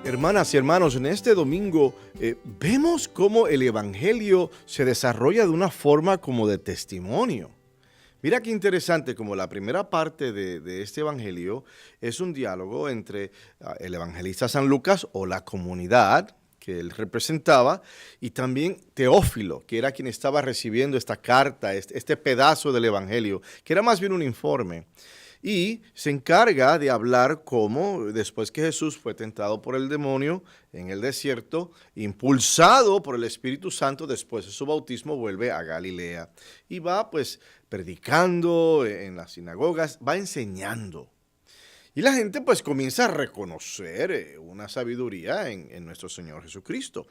Hermanas y hermanos, en este domingo vemos cómo el Evangelio se desarrolla de una forma como de testimonio. Mira qué interesante, como la primera parte de este Evangelio es un diálogo entre el evangelista San Lucas o la comunidad que él representaba y también Teófilo, que era quien estaba recibiendo esta carta, este pedazo del Evangelio, que era más bien un informe. Y se encarga de hablar cómo después que Jesús fue tentado por el demonio en el desierto, impulsado por el Espíritu Santo, después de su bautismo vuelve a Galilea y va pues predicando en las sinagogas, va enseñando. Y la gente pues comienza a reconocer una sabiduría en nuestro Señor Jesucristo.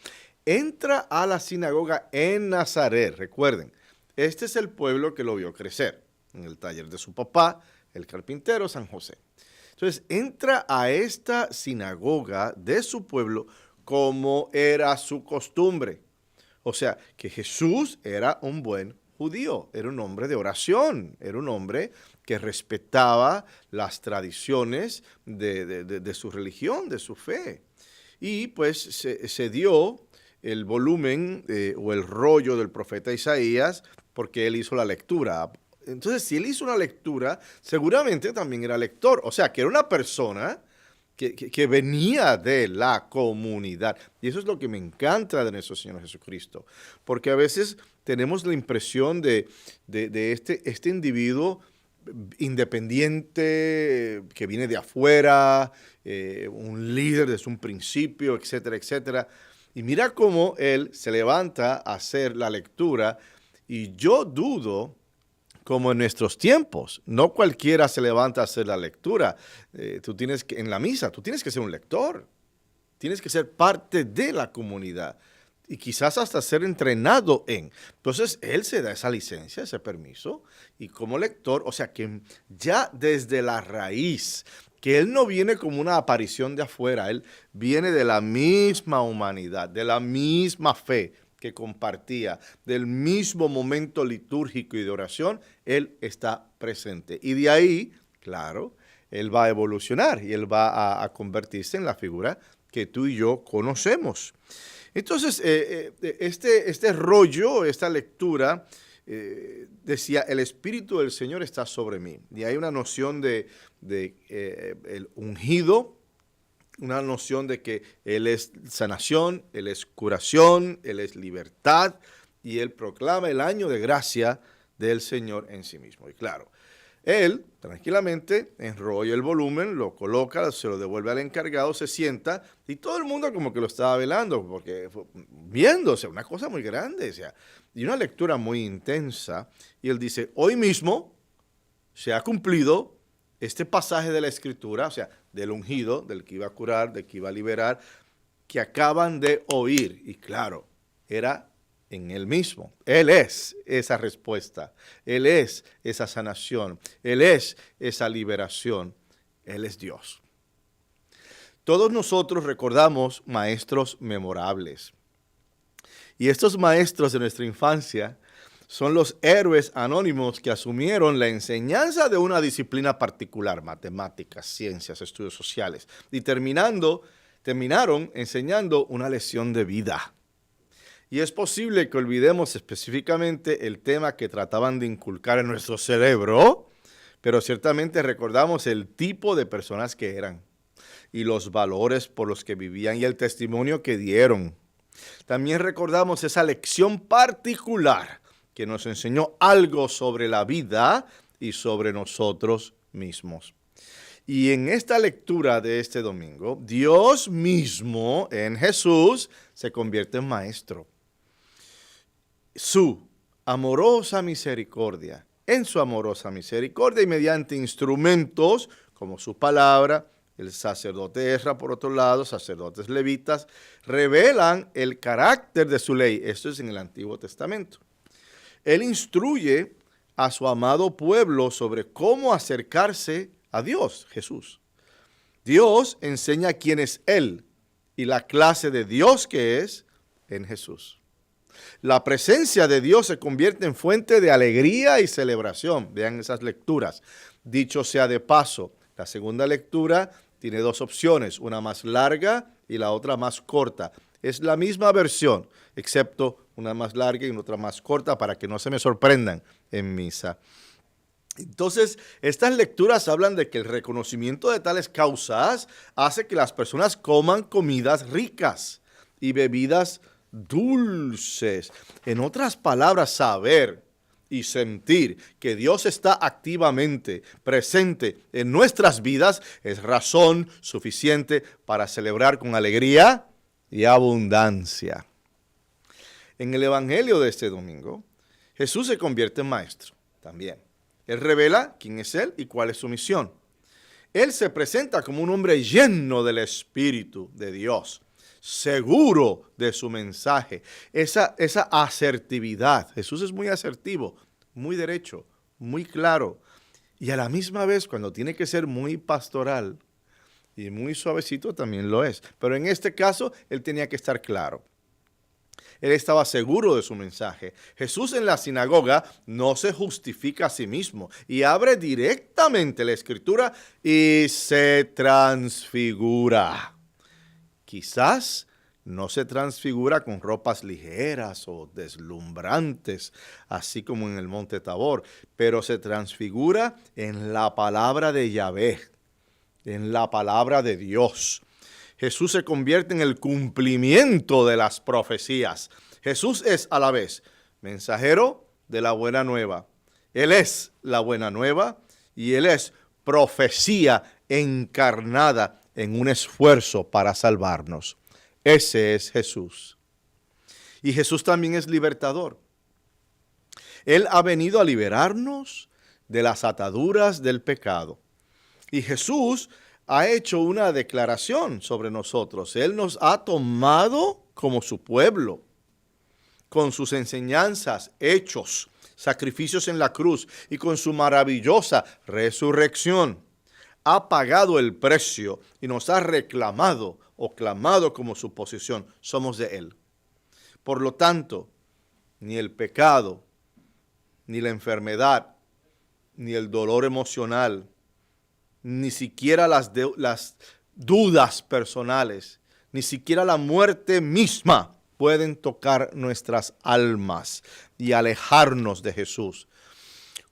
Entra a la sinagoga en Nazaret, recuerden, este es el pueblo que lo vio crecer en el taller de su papá, el carpintero San José. Entonces, entra a esta sinagoga de su pueblo como era su costumbre. O sea, que Jesús era un buen judío, era un hombre de oración, era un hombre que respetaba las tradiciones de su religión, de su fe. Y pues se dio el volumen o el rollo del profeta Isaías porque él hizo la lectura. Entonces, si él hizo una lectura, seguramente también era lector. O sea, que era una persona que venía de la comunidad. Y eso es lo que me encanta de nuestro Señor Jesucristo. Porque a veces tenemos la impresión de este individuo independiente, que viene de afuera, un líder desde un principio, etcétera, etcétera. Y mira cómo él se levanta a hacer la lectura. Y yo dudo, como en nuestros tiempos, no cualquiera se levanta a hacer la lectura. Tú tienes que, en la misa, tú tienes que ser un lector. Tienes que ser parte de la comunidad. Y quizás hasta ser entrenado en. Entonces, él se da esa licencia, ese permiso. Y como lector, o sea que ya desde la raíz, que él no viene como una aparición de afuera, él viene de la misma humanidad, de la misma fe que compartía, del mismo momento litúrgico y de oración, él está presente. Y de ahí, claro, él va a evolucionar y él va a convertirse en la figura que tú y yo conocemos. Entonces, este rollo, esta lectura, decía, el Espíritu del Señor está sobre mí. Y hay una noción de el ungido, una noción de que Él es sanación, Él es curación, Él es libertad, y Él proclama el año de gracia del Señor en sí mismo. Y claro, Él tranquilamente enrolla el volumen, lo coloca, se lo devuelve al encargado, se sienta, y todo el mundo como que lo estaba velando, porque viéndose, una cosa muy grande, o sea, y una lectura muy intensa, y Él dice, hoy mismo se ha cumplido este pasaje de la Escritura, o sea, del ungido, del que iba a curar, del que iba a liberar, que acaban de oír. Y claro, era en él mismo. Él es esa respuesta. Él es esa sanación. Él es esa liberación. Él es Dios. Todos nosotros recordamos maestros memorables. Y estos maestros de nuestra infancia son los héroes anónimos que asumieron la enseñanza de una disciplina particular, matemáticas, ciencias, estudios sociales, y terminaron enseñando una lección de vida. Y es posible que olvidemos específicamente el tema que trataban de inculcar en nuestro cerebro, pero ciertamente recordamos el tipo de personas que eran, y los valores por los que vivían y el testimonio que dieron. También recordamos esa lección particular que nos enseñó algo sobre la vida y sobre nosotros mismos. Y en esta lectura de este domingo, Dios mismo en Jesús se convierte en maestro. Su amorosa misericordia, en su amorosa misericordia y mediante instrumentos como su palabra, el sacerdote Ezra, por otro lado, sacerdotes levitas, revelan el carácter de su ley. Esto es en el Antiguo Testamento. Él instruye a su amado pueblo sobre cómo acercarse a Dios, Jesús. Dios enseña quién es Él y la clase de Dios que es en Jesús. La presencia de Dios se convierte en fuente de alegría y celebración. Vean esas lecturas. Dicho sea de paso, la segunda lectura tiene dos opciones, una más larga y la otra más corta. Es la misma versión, excepto una más larga y otra más corta para que no se me sorprendan en misa. Entonces, estas lecturas hablan de que el reconocimiento de tales causas hace que las personas coman comidas ricas y bebidas dulces. En otras palabras, saber y sentir que Dios está activamente presente en nuestras vidas es razón suficiente para celebrar con alegría y abundancia. En el Evangelio de este domingo, Jesús se convierte en maestro también. Él revela quién es Él y cuál es su misión. Él se presenta como un hombre lleno del Espíritu de Dios, seguro de su mensaje, esa asertividad. Jesús es muy asertivo, muy derecho, muy claro, y a la misma vez, cuando tiene que ser muy pastoral y muy suavecito, también lo es. Pero en este caso, Él tenía que estar claro. Él estaba seguro de su mensaje. Jesús en la sinagoga no se justifica a sí mismo y abre directamente la Escritura y se transfigura. Quizás no se transfigura con ropas ligeras o deslumbrantes, así como en el monte Tabor, pero se transfigura en la palabra de Yahvé, en la palabra de Dios. Jesús se convierte en el cumplimiento de las profecías. Jesús es a la vez mensajero de la buena nueva. Él es la buena nueva y Él es profecía encarnada en un esfuerzo para salvarnos. Ese es Jesús. Y Jesús también es libertador. Él ha venido a liberarnos de las ataduras del pecado. Y Jesús ha hecho una declaración sobre nosotros. Él nos ha tomado como su pueblo, con sus enseñanzas, hechos, sacrificios en la cruz y con su maravillosa resurrección. Ha pagado el precio y nos ha reclamado o clamado como su posesión. Somos de Él. Por lo tanto, ni el pecado, ni la enfermedad, ni el dolor emocional, ni siquiera las dudas personales, ni siquiera la muerte misma pueden tocar nuestras almas y alejarnos de Jesús.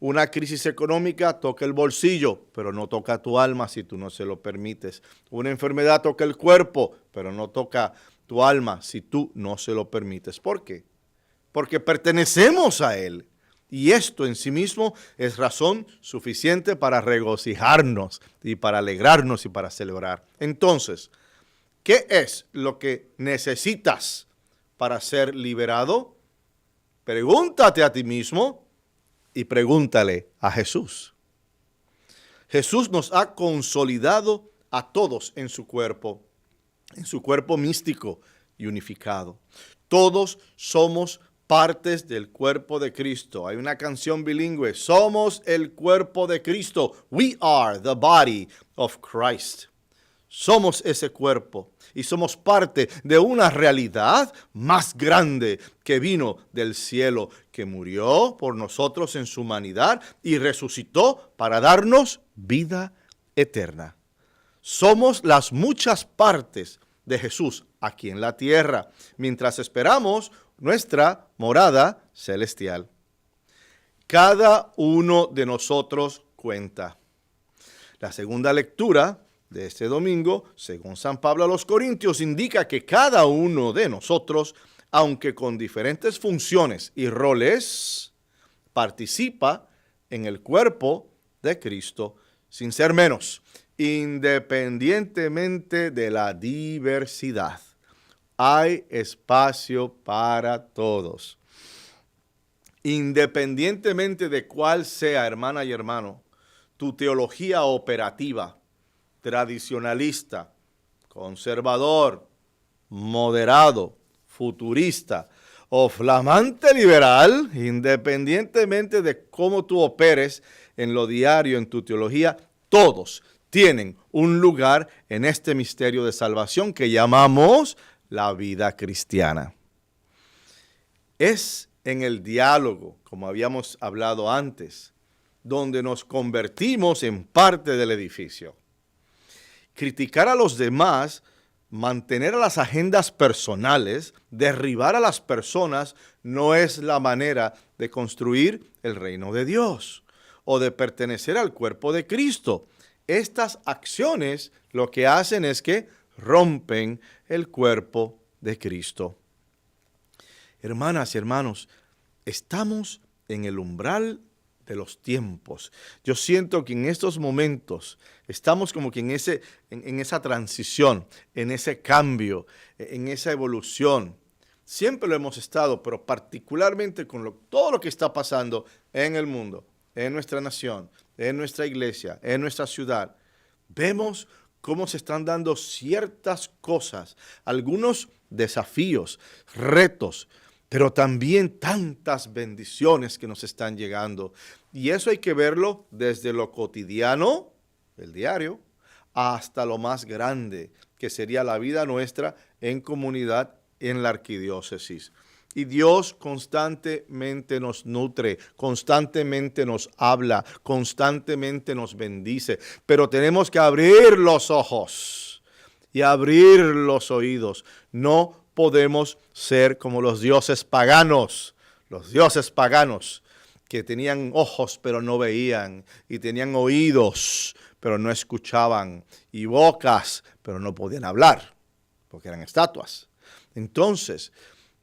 Una crisis económica toca el bolsillo, pero no toca tu alma si tú no se lo permites. Una enfermedad toca el cuerpo, pero no toca tu alma si tú no se lo permites. ¿Por qué? Porque pertenecemos a Él. Y esto en sí mismo es razón suficiente para regocijarnos y para alegrarnos y para celebrar. Entonces, ¿qué es lo que necesitas para ser liberado? Pregúntate a ti mismo y pregúntale a Jesús. Jesús nos ha consolidado a todos en su cuerpo místico y unificado. Todos somos partes del cuerpo de Cristo. Hay una canción bilingüe. Somos el cuerpo de Cristo. We are the body of Christ. Somos ese cuerpo y somos parte de una realidad más grande que vino del cielo, que murió por nosotros en su humanidad y resucitó para darnos vida eterna. Somos las muchas partes de Jesús aquí en la tierra, mientras esperamos nuestra morada celestial. Cada uno de nosotros cuenta. La segunda lectura de este domingo, según San Pablo a los Corintios, indica que cada uno de nosotros, aunque con diferentes funciones y roles, participa en el cuerpo de Cristo sin ser menos, independientemente de la diversidad. Hay espacio para todos. Independientemente de cuál sea, hermana y hermano, tu teología operativa, tradicionalista, conservador, moderado, futurista o flamante liberal, independientemente de cómo tú operes en lo diario, en tu teología, todos tienen un lugar en este misterio de salvación que llamamos la vida cristiana. Es en el diálogo, como habíamos hablado antes, donde nos convertimos en parte del edificio. Criticar a los demás mantener a las agendas personales, derribar a las personas, no es la manera de construir el reino de Dios o de pertenecer al cuerpo de Cristo. Estas acciones lo que hacen es que rompen el cuerpo de Cristo. Hermanas y hermanos, estamos en el umbral de los tiempos. Yo siento que en estos momentos estamos como que en esa transición, en ese cambio, en esa evolución. Siempre lo hemos estado, pero particularmente con todo lo que está pasando en el mundo, en nuestra nación, en nuestra iglesia, en nuestra ciudad. Vemos cómo se están dando ciertas cosas, algunos desafíos, retos, pero también tantas bendiciones que nos están llegando. Y eso hay que verlo desde lo cotidiano, el diario, hasta lo más grande, que sería la vida nuestra en comunidad en la arquidiócesis. Y Dios constantemente nos nutre, constantemente nos habla, constantemente nos bendice. Pero tenemos que abrir los ojos y abrir los oídos. No podemos ser como los dioses paganos que tenían ojos pero no veían, y tenían oídos pero no escuchaban, y bocas pero no podían hablar, porque eran estatuas. Entonces,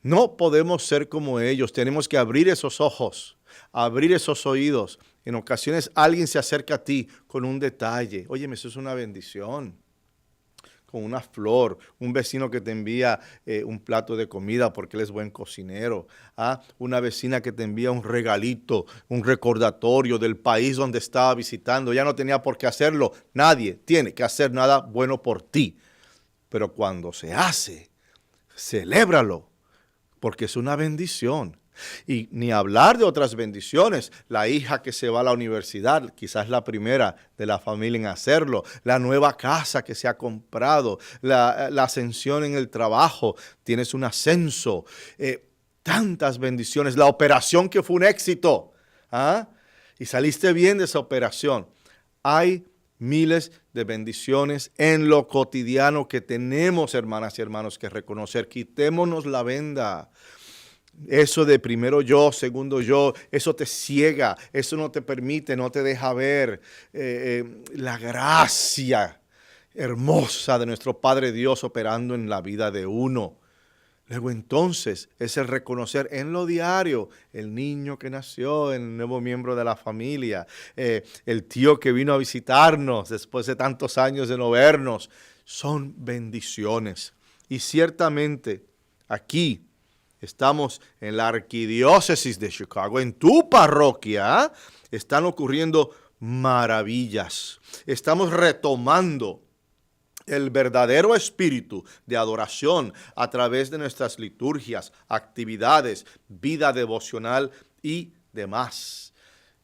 no podemos ser como ellos, tenemos que abrir esos ojos, abrir esos oídos. En ocasiones alguien se acerca a ti con un detalle. Óyeme, eso es una bendición. Con una flor, un vecino que te envía un plato de comida porque él es buen cocinero, una vecina que te envía un regalito, un recordatorio del país donde estaba visitando. Ya no tenía por qué hacerlo, nadie tiene que hacer nada bueno por ti. Pero cuando se hace, celébralo, porque es una bendición. Y ni hablar de otras bendiciones, la hija que se va a la universidad, quizás la primera de la familia en hacerlo, la nueva casa que se ha comprado, la ascensión en el trabajo, tienes un ascenso, tantas bendiciones, la operación que fue un éxito, y saliste bien de esa operación. Hay miles de bendiciones en lo cotidiano que tenemos, hermanas y hermanos, que reconocer. Quitémonos la venda. Eso de primero yo, segundo yo, eso te ciega, eso no te permite, no te deja ver la gracia hermosa de nuestro Padre Dios operando en la vida de uno. Luego entonces es el reconocer en lo diario el niño que nació, el nuevo miembro de la familia, el tío que vino a visitarnos después de tantos años de no vernos. Son bendiciones. Y ciertamente aquí estamos en la arquidiócesis de Chicago, en tu parroquia, están ocurriendo maravillas. Estamos retomando el verdadero espíritu de adoración a través de nuestras liturgias, actividades, vida devocional y demás.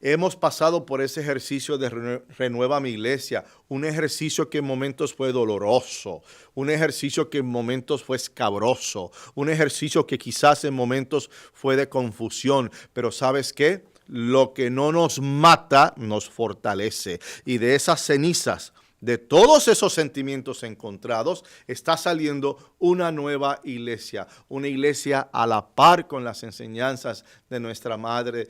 Hemos pasado por ese ejercicio de Renueva mi Iglesia, un ejercicio que en momentos fue doloroso, un ejercicio que en momentos fue escabroso, un ejercicio que quizás en momentos fue de confusión, pero ¿sabes qué? Lo que no nos mata nos fortalece, y de esas cenizas, de todos esos sentimientos encontrados, está saliendo una nueva iglesia, una iglesia a la par con las enseñanzas de nuestra madre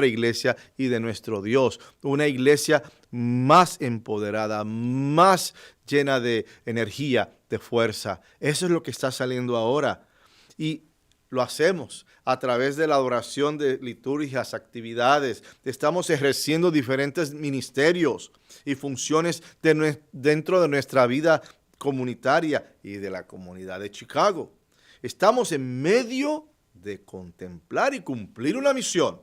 iglesia y de nuestro Dios, una iglesia más empoderada, más llena de energía, de fuerza. Eso es lo que está saliendo ahora, y lo hacemos a través de la adoración de liturgias, actividades. Estamos ejerciendo diferentes ministerios y funciones dentro de nuestra vida comunitaria y de la comunidad de Chicago. Estamos en medio de contemplar y cumplir una misión,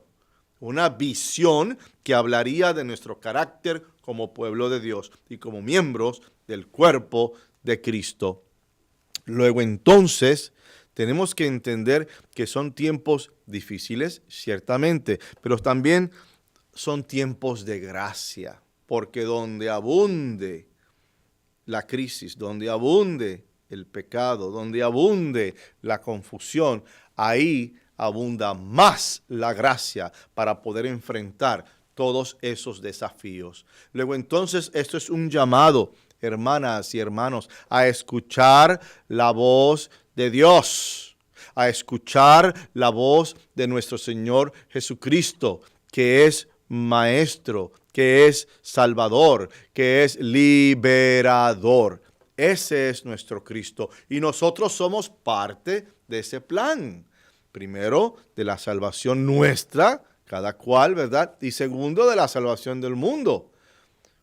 una visión que hablaría de nuestro carácter como pueblo de Dios y como miembros del cuerpo de Cristo. Luego entonces tenemos que entender que son tiempos difíciles, ciertamente, pero también son tiempos de gracia, porque donde abunde la crisis, donde abunde el pecado, donde abunde la confusión, ahí abunda más la gracia para poder enfrentar todos esos desafíos. Luego entonces esto es un llamado hermanas y hermanos, a escuchar la voz de Dios, a escuchar la voz de nuestro Señor Jesucristo, que es Maestro, que es Salvador, que es Liberador. Ese es nuestro Cristo y nosotros somos parte de ese plan. Primero, de la salvación nuestra, cada cual, ¿verdad? Y segundo, de la salvación del mundo.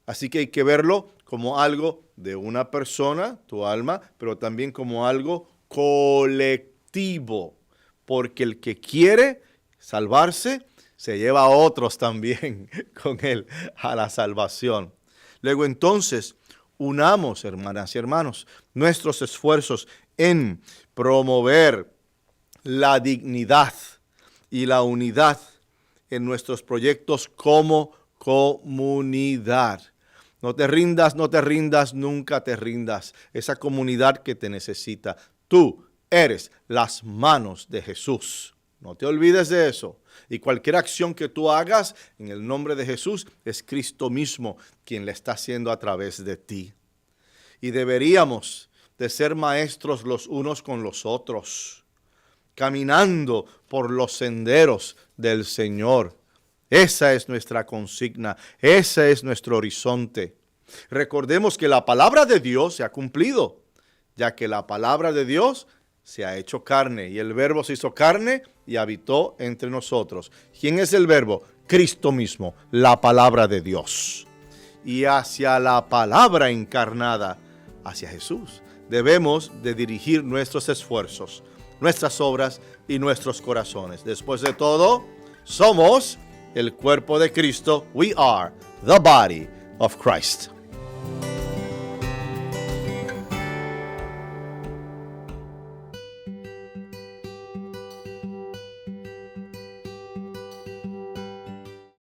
Así que hay que verlo como algo de una persona, tu alma, pero también como algo colectivo. Porque el que quiere salvarse, se lleva a otros también con él a la salvación. Luego entonces, unamos, hermanas y hermanos, nuestros esfuerzos en promover la dignidad y la unidad en nuestros proyectos como comunidad. No te rindas, nunca te rindas. Esa comunidad que te necesita. Tú eres las manos de Jesús. No te olvides de eso. Y cualquier acción que tú hagas en el nombre de Jesús es Cristo mismo quien la está haciendo a través de ti. Y deberíamos de ser maestros los unos con los otros, caminando por los senderos del Señor. Esa es nuestra consigna, ese es nuestro horizonte. Recordemos que la palabra de Dios se ha cumplido, ya que la palabra de Dios se ha hecho carne y el Verbo se hizo carne y habitó entre nosotros. ¿Quién es el Verbo? Cristo mismo, la palabra de Dios. Y hacia la palabra encarnada, hacia Jesús, debemos de dirigir nuestros esfuerzos, nuestras obras y nuestros corazones. Después de todo, somos el cuerpo de Cristo. We are the body of Christ.